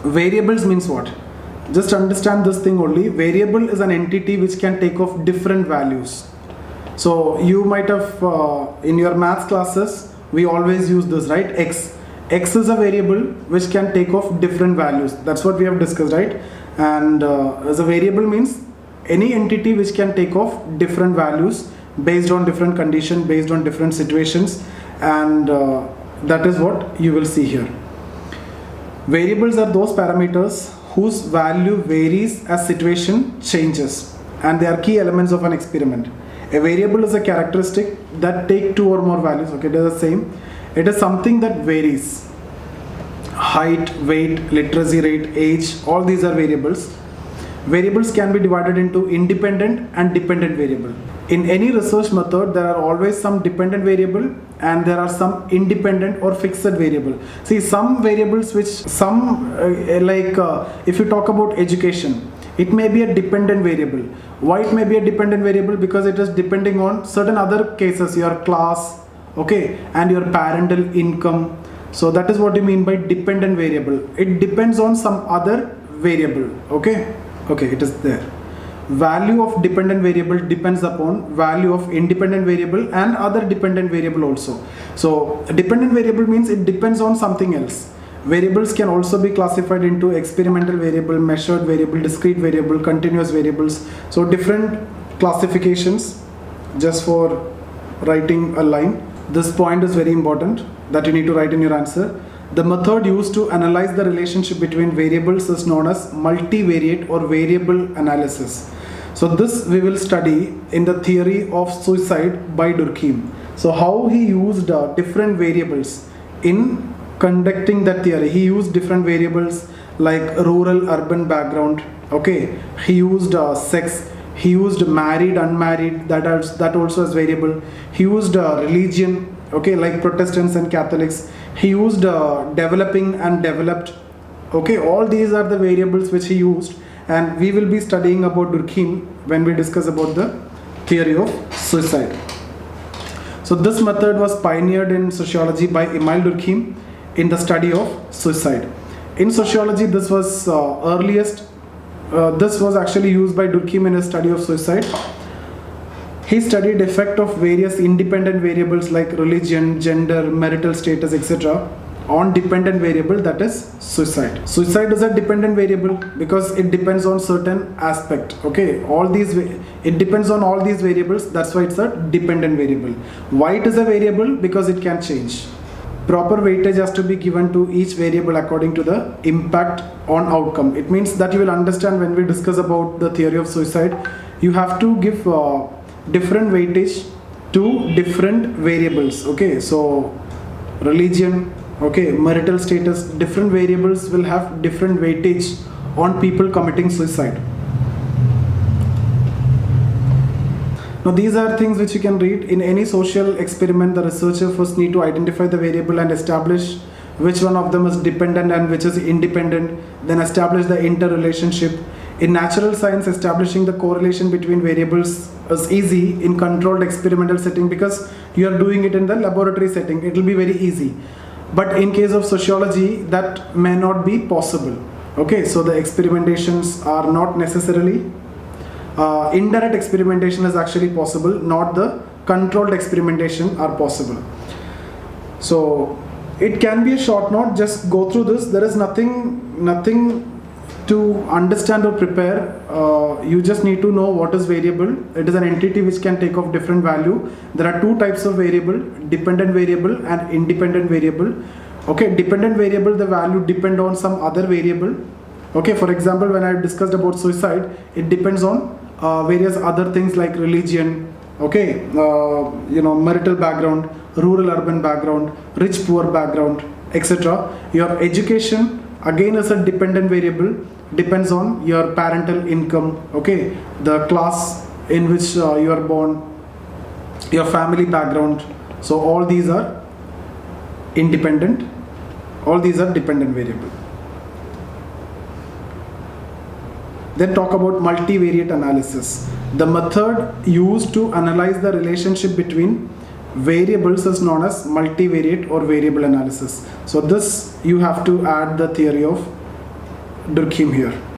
Variables means what? Just understand this thing only. Variable is an entity which can take off different values. So you might have in your maths classes, we always use this, right? X is a variable which can take off different values. That's what we have discussed, right? And as a variable means any entity which can take off different values based on different conditions, based on different situations, and that is what you will see here. Variables are those parameters whose value varies as situation changes, and they are key elements of an experiment. A variable is a characteristic that take two or more values. Okay, they're the same. It is something that varies. Height, weight, literacy rate, age, all these are variables. Variables can be divided into independent and dependent variable. In any research method, there are always some dependent variable and there are some independent or fixed variable. See, some variables which if you talk about education, it may be a dependent variable. Why it may be a dependent variable? Because it is depending on certain other cases, your class, okay, and your parental income. So that is what you mean by dependent variable. It depends on some other variable. Okay, it is there. Value of dependent variable depends upon value of independent variable and other dependent variable also. So dependent variable means it depends on something else. Variables can also be classified into experimental variable, measured variable, discrete variable, continuous variables. So different classifications just for writing a line. This point is very important that you need to write in your answer. The method used to analyze the relationship between variables is known as multivariate or variable analysis. So this we will study in the theory of suicide by Durkheim. So how he used different variables in conducting that theory. He used different variables like rural, urban background. Okay, he used sex. He used married, unmarried. That also as variable. He used religion. Okay, like Protestants and Catholics. He used developing and developed. Okay, all these are the variables which he used, and we will be studying about Durkheim when we discuss about the theory of suicide. So this method was pioneered in sociology by Emile Durkheim in the study of suicide. In sociology, this was this was actually used by Durkheim in his study of suicide. He studied effect of various independent variables like religion, gender, marital status, etc. on dependent variable, that is suicide. Suicide is a dependent variable because it depends on certain aspect. Okay, it depends on all these variables. That's why it's a dependent variable. Why it is a variable? Because it can change. Proper weightage has to be given to each variable according to the impact on outcome. It means that you will understand when we discuss about the theory of suicide, you have to give different weightage to different variables. Okay, so religion, okay, marital status, different variables will have different weightage on people committing suicide. Now these are things which you can read. In any social experiment, the researcher first need to identify the variable and establish which one of them is dependent and which is independent, then establish the interrelationship. In natural science, establishing the correlation between variables is easy in controlled experimental setting because you are doing it in the laboratory setting. It will be very easy. But in case of sociology, that may not be possible. Okay, so the experimentations are not necessarily indirect experimentation is actually possible, not the controlled experimentation are possible. So it can be a short note, just go through this. There is nothing to understand or prepare. You just need to know what is variable. It is an entity which can take off different value. There are two types of variable, dependent variable and independent variable. Okay, dependent variable, the value depend on some other variable. Okay, for example, when I discussed about suicide, it depends on various other things like religion, okay, marital background, rural urban background, rich poor background, etc. Your education again is a dependent variable, depends on your parental income, okay, the class in which you are born, your family background. So all these are independent, all these are dependent variable. Then talk about multivariate analysis. The method used to analyze the relationship between variables is known as multivariate or variable analysis. So this you have to add the theory of Durkheim here.